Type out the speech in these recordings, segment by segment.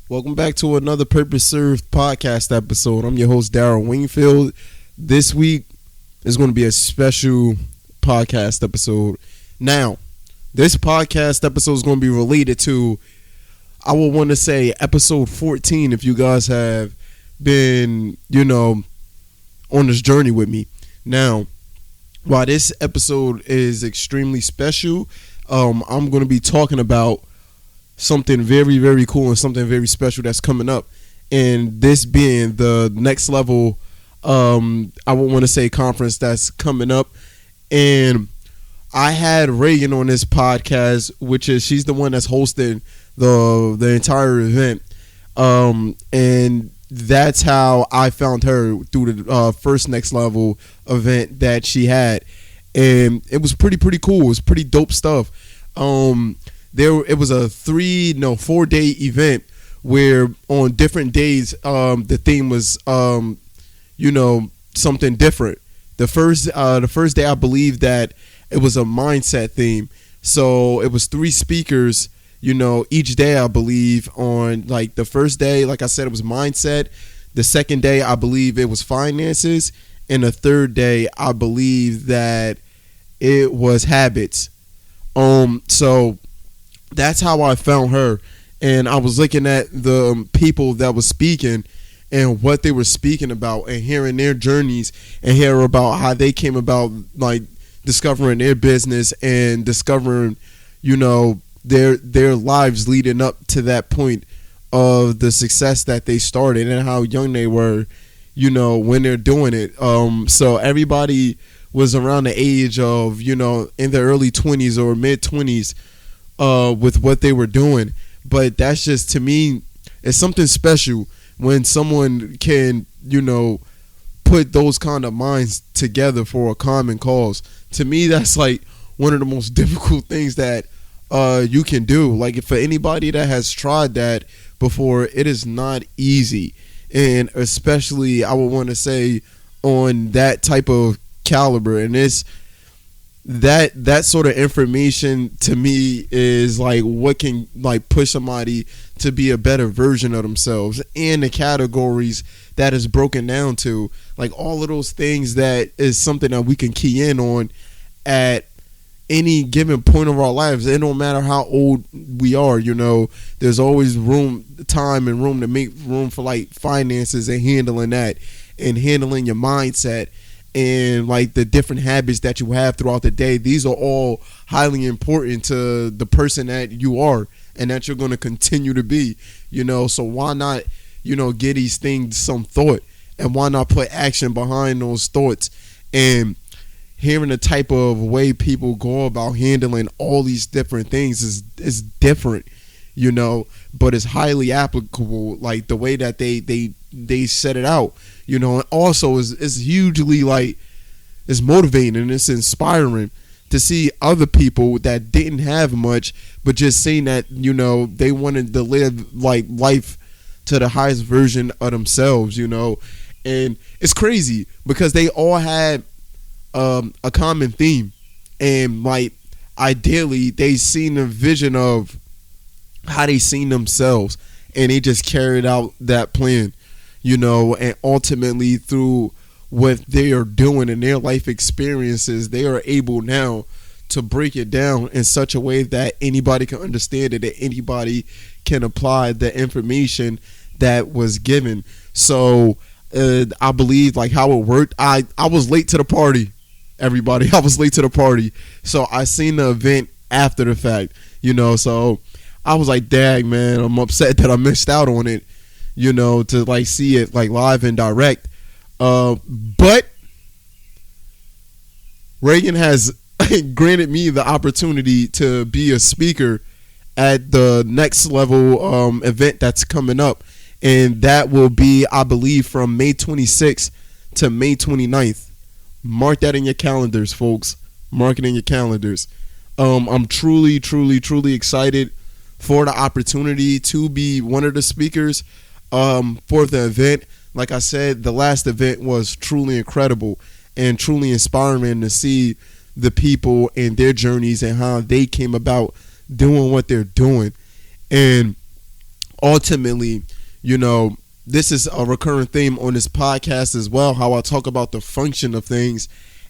Welcome back to another Purpose Served podcast episode. I'm your host, Darryl Wingfield. This week is going to be a special podcast episode. Now, this podcast episode is going to be related to, I would want to say, episode 14, if you guys have been, on this journey with me. Now, while this episode is extremely special, I'm going to be talking about something very, very cool and something very special that's coming up. And this being the next level, I would want to say, conference that's coming up. And I had Raegan on this podcast, which is, she's the one that's hosting the entire event. And that's how I found her, through the first next level event that she had. And it was pretty cool. It was pretty dope stuff. It was a 4-day event where on different days the theme was something different. The first day, I believe that it was a mindset theme. So it was 3 speakers, each day, I believe. On like the first day, like I said, it was mindset. The second day, I believe it was finances, and the third day, I believe that it was habits. So that's how I found her. And I was looking at the people that was speaking and what they were speaking about, and hearing their journeys, and hearing about how they came about, like, discovering their business and discovering, their lives leading up to that point of the success that they started, and how young they were, when they're doing it. So everybody was around the age of, in their early 20s or mid 20s with what they were doing. But that's just, to me, it's something special when someone can, put those kind of minds together for a common cause. To me, that's like one of the most difficult things that you can do. Like, for anybody that has tried that before, it is not easy. And especially, I would want to say, on that type of caliber. And it's that sort of information, to me, is like what can, like, push somebody to be a better version of themselves, and the categories that is broken down to, like, all of those things, that is something that we can key in on at any given point of our lives. It don't matter how old we are, there's always time and room to make room for, like, finances, and handling that, and handling your mindset, and, like, the different habits that you have throughout the day. These are all highly important to the person that you are and that you're going to continue to be, so why not, give these things some thought, and why not put action behind those thoughts? And hearing the type of way people go about handling all these different things is different, but it's highly applicable, like the way that they set it out, and also is hugely, like, it's motivating and it's inspiring to see other people that didn't have much, but just saying that, they wanted to live, like, life to the highest version of themselves, and it's crazy because they all had a common theme, and, like, ideally they seen a vision of how they seen themselves, and they just carried out that plan, and ultimately, through what they are doing in their life experiences, they are able now to break it down in such a way that anybody can understand it, that anybody can apply the information that was given. So I believe, like, how it worked. I was late to the party, everybody. I was late to the party, so I seen the event after the fact, so I was like, dang, man, I'm upset that I missed out on it, to, like, see it, like, live and direct. But Raegan has granted me the opportunity to be a speaker at the next level event that's coming up, and that will be, I believe, from May 26th to May 29th. Mark that in your calendars, folks. Mark it in your calendars. I'm truly excited for the opportunity to be one of the speakers for the event. Like I said, the last event was truly incredible and truly inspiring to see the people and their journeys and how they came about doing what they're doing. And ultimately, you know, this is a recurring theme on this podcast as well, how I talk about the function of things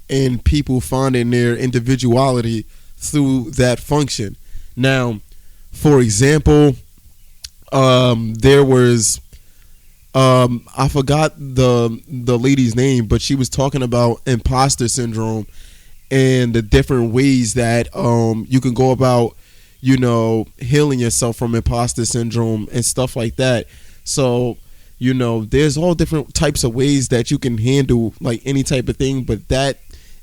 and people finding their individuality through that function. Now, for example, there was I forgot the lady's name, but she was talking about imposter syndrome and the different ways that you can go about, you know, healing yourself from imposter syndrome and stuff like that. So, you know, there's all different types of ways that you can handle like any type of thing, but that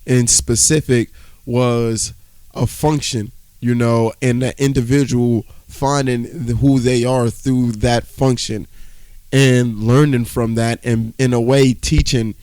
in specific was a function, you know, and that individual finding who they are through that function and learning from that, and in a way teaching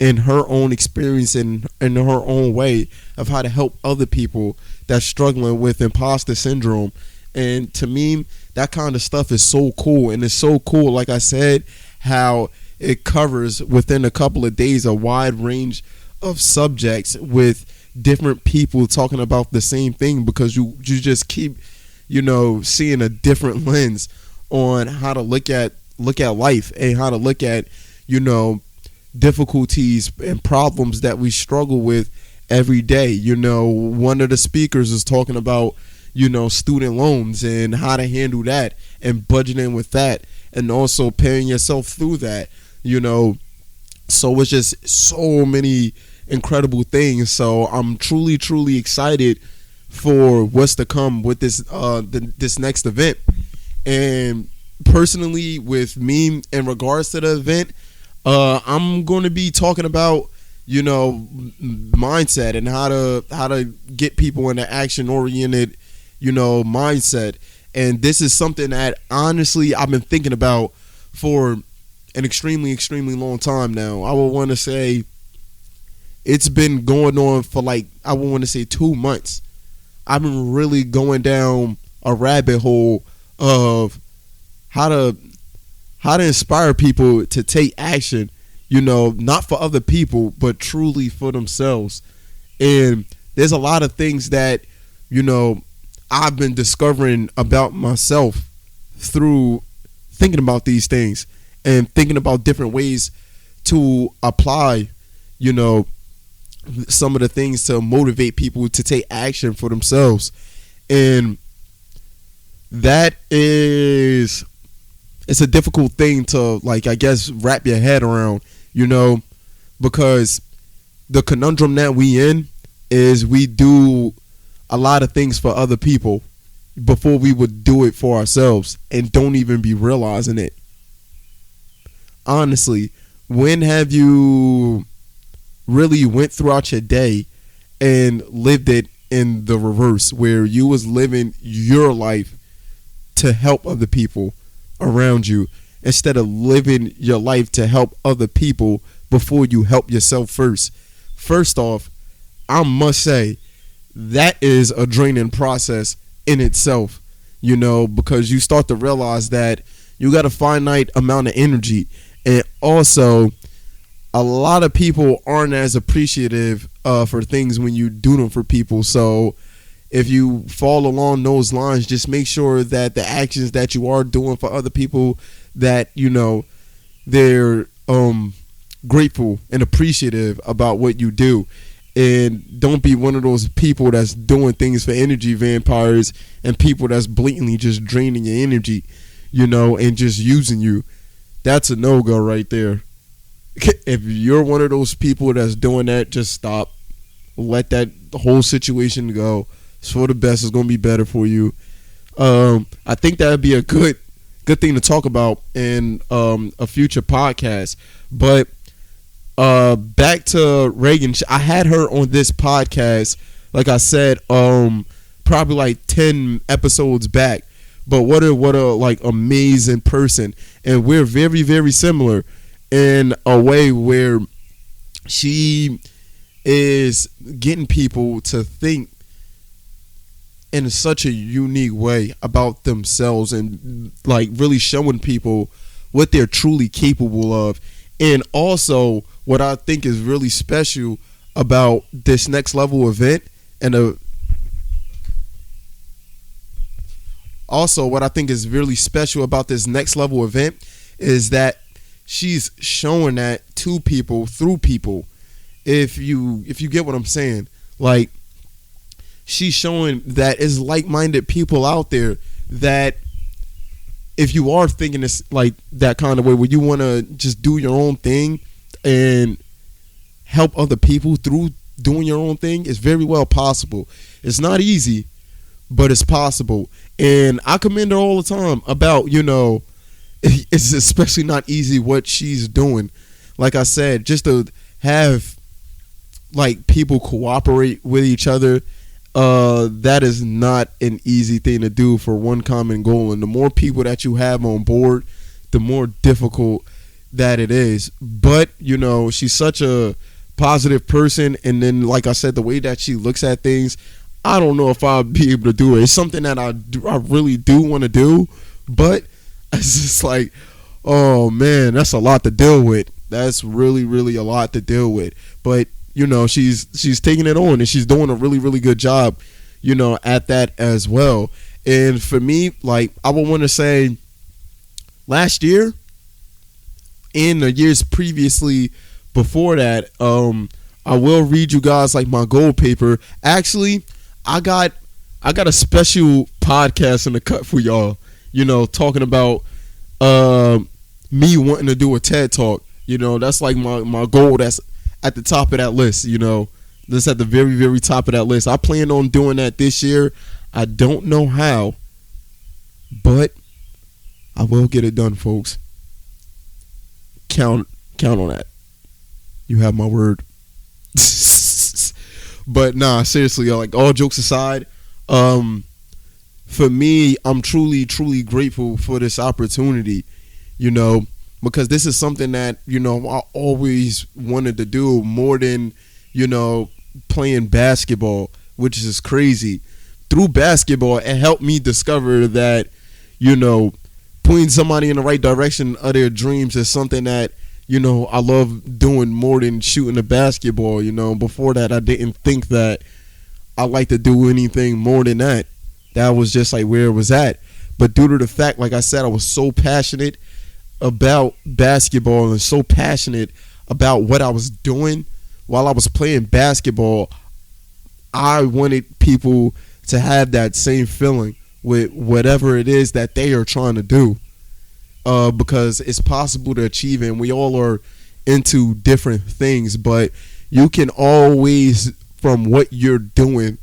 in her own experience and in her own way of how to help other people that's struggling with imposter syndrome. And to me, that kind of stuff is so cool. And it's so cool, like I said, how it covers within a couple of days a wide range of subjects with different people talking about the same thing, because you just keep, you know, seeing a different lens on how to look at life and how to look at, you know, difficulties and problems that we struggle with every day. You know, one of the speakers is talking about, you know, student loans and how to handle that and budgeting with that, and also paying yourself through that, you know. So it's just so many incredible things. So I'm truly excited for what's to come with this this next event. And personally, with me in regards to the event, I'm going to be talking about, you know, mindset and how to get people in an action oriented, you know, mindset. And this is something that honestly I've been thinking about for an extremely long time now. I would want to say it's been going on for like, I would want to say 2 months. I've been really going down a rabbit hole of how to inspire people to take action, you know, not for other people, but truly for themselves. And there's a lot of things that, you know, I've been discovering about myself through thinking about these things and thinking about different ways to apply, you know, some of the things to motivate people to take action for themselves. And that is, it's a difficult thing to, like, I guess, wrap your head around, you know, because the conundrum that we in is we do a lot of things for other people before we would do it for ourselves and don't even be realizing it. Honestly, when have you really went throughout your day and lived it in the reverse, where you was living your life to help other people around you instead of living your life to help other people before you help yourself first? First off, I must say that is a draining process in itself, you know, because you start to realize that you got a finite amount of energy, and also a lot of people aren't as appreciative for things when you do them for people. So if you fall along those lines, just make sure that the actions that you are doing for other people, that, you know, they're grateful and appreciative about what you do. And don't be one of those people that's doing things for energy vampires and people that's blatantly just draining your energy, you know, and just using you. That's a no-go right there. If you're one of those people that's doing that, just stop. Let that whole situation go. It's for the best. It's going to be better for you. I think that would be a good thing to talk about in a future podcast. But back to Raegan. I had her on this podcast, like I said, probably like 10 episodes back. But what a like amazing person. And we're very similar in a way where she is getting people to think in such a unique way about themselves, and like really showing people what they're truly capable of. And also what I think is really special about this next level event, and also, what I think is really special about this next level event is that she's showing that to people through people. If you get what I'm saying, like, she's showing that it's like-minded people out there that if you are thinking this like that kind of way where you want to just do your own thing and help other people through doing your own thing, it's very well possible. It's not easy, but it's possible. And I commend her all the time about, it's especially not easy what she's doing. Like I said, just to have like people cooperate with each other, that is not an easy thing to do for one common goal. And the more people that you have on board, the more difficult that it is. But she's such a positive person, and then like I said, the way that she looks at things, I don't know if I'll be able to do it. It's something that I really do want to do, but it's just like, oh man, that's a lot to deal with. That's really, really a lot to deal with. But she's taking it on, and she's doing a really, really good job, at that as well. And for me, like, I would want to say last year and the years previously before that, I will read you guys like my goal paper. Actually, I got a special podcast in the cut for y'all, talking about me wanting to do a TED Talk. That's like my goal that's at the top of that list, That's at the very, very top of that list. I plan on doing that this year. I don't know how, but I will get it done, folks. Count on that. You have my word. But nah, seriously, like, all jokes aside, for me, I'm truly, truly grateful for this opportunity, because this is something that, I always wanted to do more than, playing basketball, which is crazy. Through basketball, it helped me discover that, putting somebody in the right direction of their dreams is something that, I love doing more than shooting a basketball. Before that, I didn't think that I like to do anything more than that. That was just like where it was at. But due to the fact, like I said, I was so passionate about basketball and so passionate about what I was doing while I was playing basketball, I wanted people to have that same feeling with whatever it is that they are trying to do. Because it's possible to achieve it, and we all are into different things, but you can always, from what you're doing,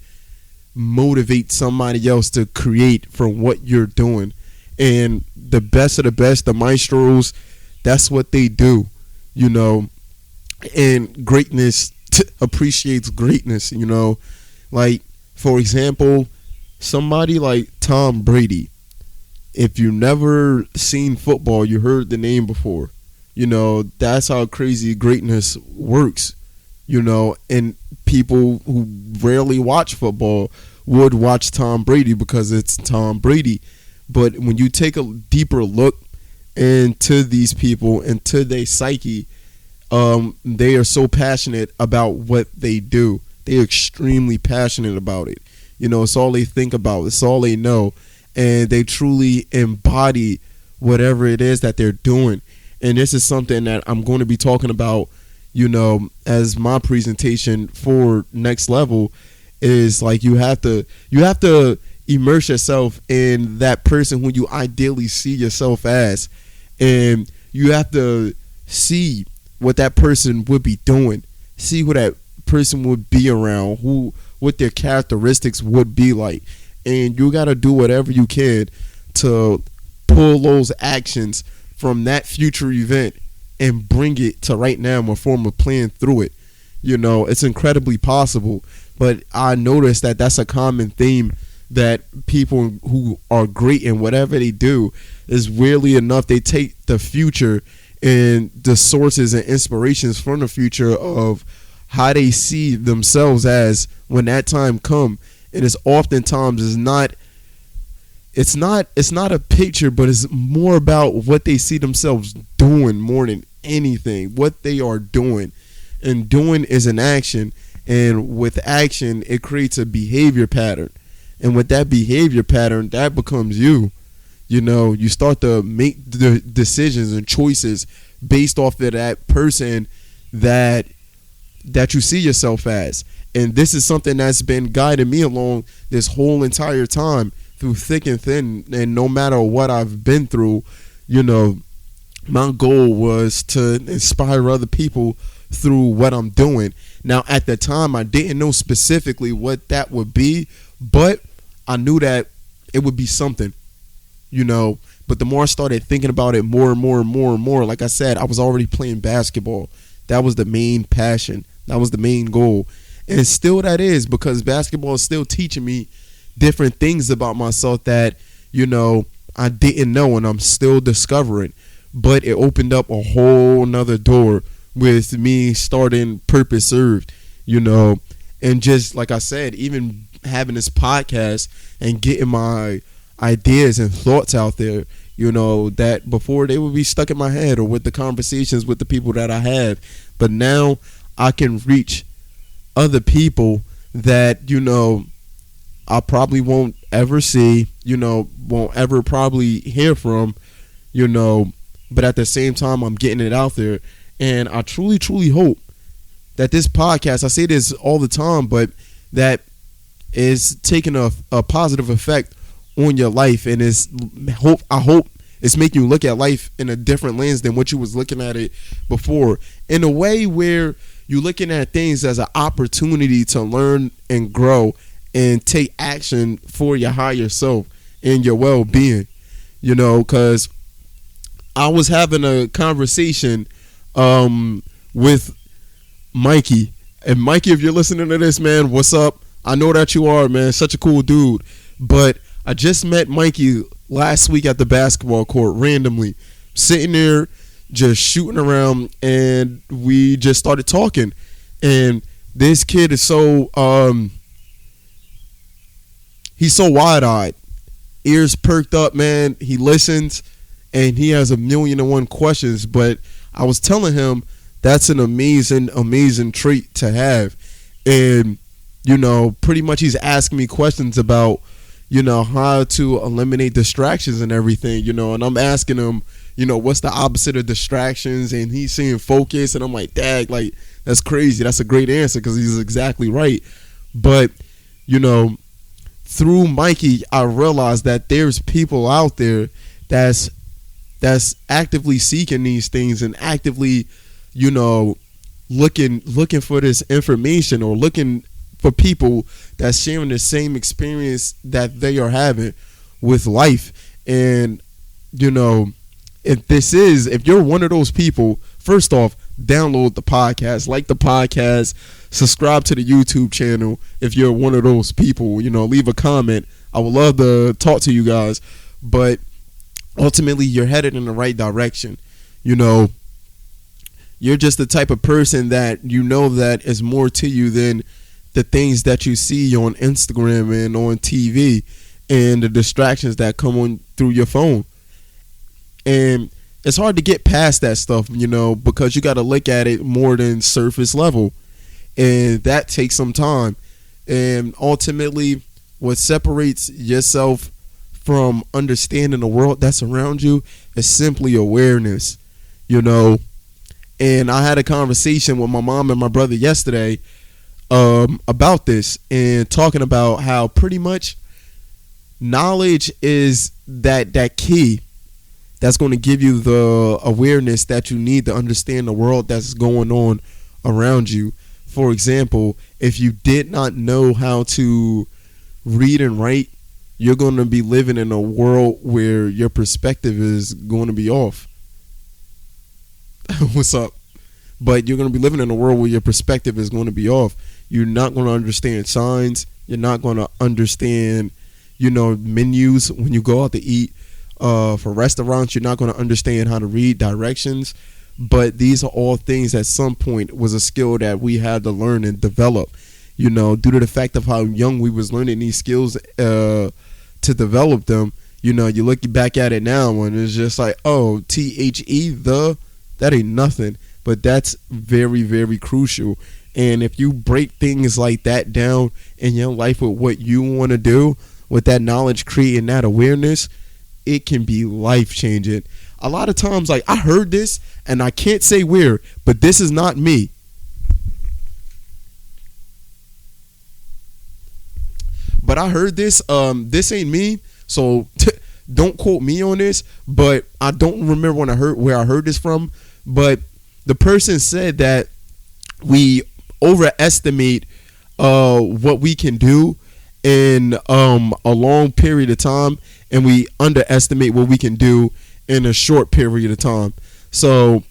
motivate somebody else to create from what you're doing. And the best of the best, the maestros, that's what they do, and greatness appreciates greatness, like, for example, somebody like Tom Brady. If you never seen football, you heard the name before. That's how crazy greatness works. And people who rarely watch football would watch Tom Brady because it's Tom Brady. But when you take a deeper look into these people, into their psyche, they are so passionate about what they do. They're extremely passionate about it. It's all they think about. It's all they know. And they truly embody whatever it is that they're doing. And this is something that I'm going to be talking about, as my presentation for Next Level, is like you have to immerse yourself in that person who you ideally see yourself as. And you have to see what that person would be doing. See who that person would be around, what their characteristics would be like. And you got to do whatever you can to pull those actions from that future event and bring it to right now in a form of playing through it. It's incredibly possible. But I noticed that that's a common theme, that people who are great in whatever they do is weirdly enough, they take the future and the sources and inspirations from the future of how they see themselves as when that time comes. And it's oftentimes it's not a picture, but it's more about what they see themselves doing more than anything, what they are doing. And doing is an action, and with action, it creates a behavior pattern. And with that behavior pattern, that becomes you. You know, you start to make the decisions and choices based off of that person that you see yourself as. And this is something that's been guiding me along this whole entire time through thick and thin. And no matter what I've been through, you know, my goal was to inspire other people through what I'm doing. Now, at the time, I didn't know specifically what that would be, but I knew that it would be something, you know. But the more I started thinking about it more and more and more and more, like I said, I was already playing basketball. That was the main passion. That was the main goal. And still that is, because basketball is still teaching me different things about myself that, you know, I didn't know and I'm still discovering. But it opened up a whole nother door with me starting Purpose Served, you know. And just like I said, even having this podcast and getting my ideas and thoughts out there, you know, that before they would be stuck in my head or with the conversations with the people that I have. But now I can reach other people that, you know, I probably won't ever see, you know, won't ever probably hear from, you know, but at the same time, I'm getting it out there. And I truly, truly hope that this podcast, I say this all the time, but that is taking a positive effect on your life. And I hope it's making you look at life in a different lens than what you was looking at it before. In a way where you're looking at things as an opportunity to learn and grow and take action for your higher self and your well-being, you know, because I was having a conversation with Mikey. And Mikey, if you're listening to this, man, what's up? I know that you are, man. Such a cool dude. But I just met Mikey last week at the basketball court randomly, sitting there just shooting around, and we just started talking. And this kid is so he's so wide-eyed, ears perked up, man. He listens, and he has 1,000,001 questions. But I was telling him that's an amazing trait to have. And, you know, pretty much he's asking me questions about, you know, how to eliminate distractions and everything, you know. And I'm asking him, you know, what's the opposite of distractions? And he's saying focus. And I'm like, dag, like, that's crazy. That's a great answer, because he's exactly right. But, you know, through Mikey, I realized that there's people out there that's actively seeking these things and actively, you know, looking for this information, or looking for people that's sharing the same experience that they are having with life. And, you know, if you're one of those people, first off, download the podcast, like the podcast, subscribe to the YouTube channel. If you're one of those people, you know, leave a comment. I would love to talk to you guys. But ultimately, you're headed in the right direction. You know, you're just the type of person that, you know, that is more to you than the things that you see on Instagram and on TV and the distractions that come on through your phone. And it's hard to get past that stuff, you know, because you got to look at it more than surface level. And that takes some time. And ultimately, what separates yourself from understanding the world that's around you is simply awareness, you know. And I had a conversation with my mom and my brother yesterday about this, and talking about how pretty much knowledge is that key that's going to give you the awareness that you need to understand the world that's going on around you. For example, if you did not know how to read and write, you're going to be living in a world where your perspective is going to be off. What's up? But you're going to be living in a world where your perspective is going to be off. You're not going to understand signs. You're not going to understand, you know, menus when you go out to eat. For restaurants, you're not going to understand how to read directions. But these are all things at some point was a skill that we had to learn and develop, you know, due to the fact of how young we was learning these skills to develop them. You know, you look back at it now and it's just like, oh, that ain't nothing. But that's very, very crucial. And if you break things like that down in your life with what you want to do, with that knowledge, creating that awareness, it can be life changing. A lot of times, like, I heard this and I can't say where, but this is not me. But I heard this. This ain't me, so don't quote me on this. But I don't remember where I heard this from. But the person said that we overestimate what we can do in a long period of time, and we underestimate what we can do in a short period of time. So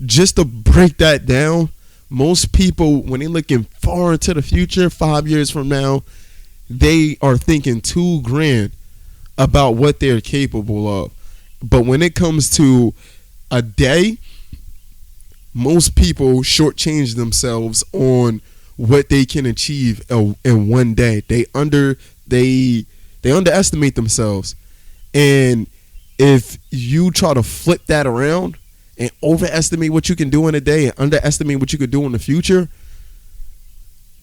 just to break that down, most people, when they're looking far into the future, 5 years from now, they are thinking too grand about what they're capable of. But when it comes to a day, most people shortchange themselves on what they can achieve in one day. They underestimate themselves. And if you try to flip that around and overestimate what you can do in a day and underestimate what you could do in the future,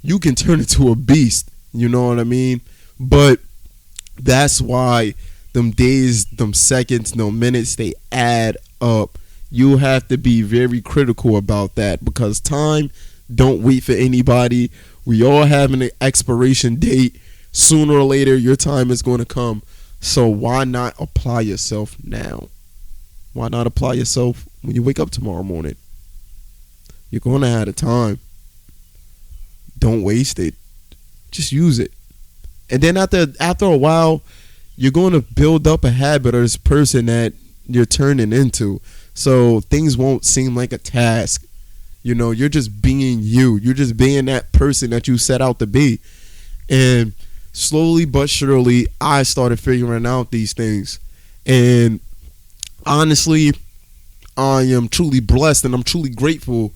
you can turn into a beast. You know what I mean? But that's why them days, them seconds, them minutes, they add up. You have to be very critical about that, because time don't wait for anybody. We all have an expiration date. Sooner or later, your time is going to come. So why not apply yourself now? Why not apply yourself when you wake up tomorrow morning? You're going to have the time. Don't waste it. Just use it. And then after a while, you're going to build up a habit of this person that you're turning into. So things won't seem like a task. You know, you're just being you. You're just being that person that you set out to be. And slowly but surely, I started figuring out these things. And honestly, I am truly blessed and I'm truly grateful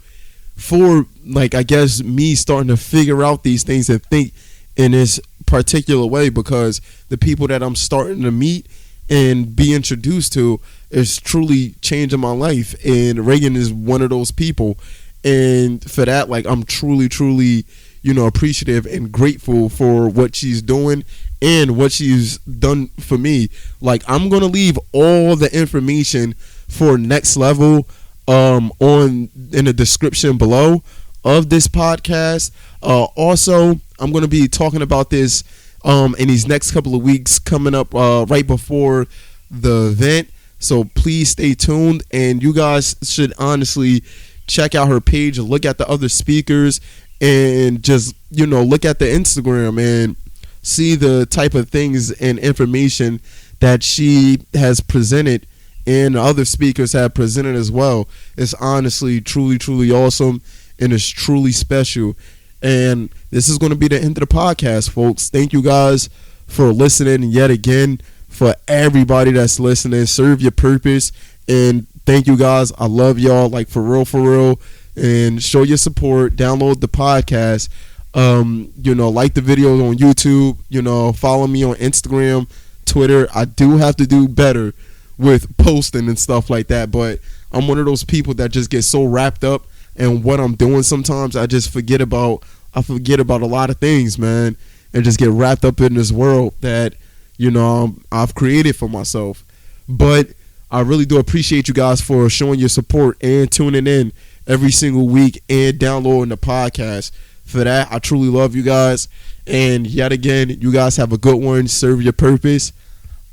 for, like, I guess, me starting to figure out these things and think in this particular way, because the people that I'm starting to meet and be introduced to is truly changing my life. And Raegan is one of those people. And for that, like, I'm truly, truly, you know, appreciative and grateful for what she's doing and what she's done for me. Like, I'm going to leave all the information for Next Level in the description below of this podcast. Also, I'm going to be talking about this in these next couple of weeks coming up right before the event. So please stay tuned, and you guys should honestly check out her page, look at the other speakers, and just, you know, look at the Instagram and see the type of things and information that she has presented and other speakers have presented as well. It's honestly truly, truly awesome, and it's truly special. And this is going to be the end of the podcast, folks. Thank you guys for listening yet again. For everybody that's listening, serve your purpose. And thank you guys. I love y'all, like, for real, for real. And show your support. Download the podcast. You know, like the videos on YouTube. You know, follow me on Instagram, Twitter. I do have to do better with posting and stuff like that, but I'm one of those people that just get so wrapped up in what I'm doing. Sometimes I just forget about a lot of things, man, and just get wrapped up in this world that, you know, I've created for myself. But I really do appreciate you guys for showing your support and tuning in every single week and downloading the podcast. For that, I truly love you guys. And yet again, you guys have a good one. Serve your purpose.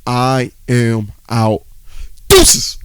I am out. Deuces.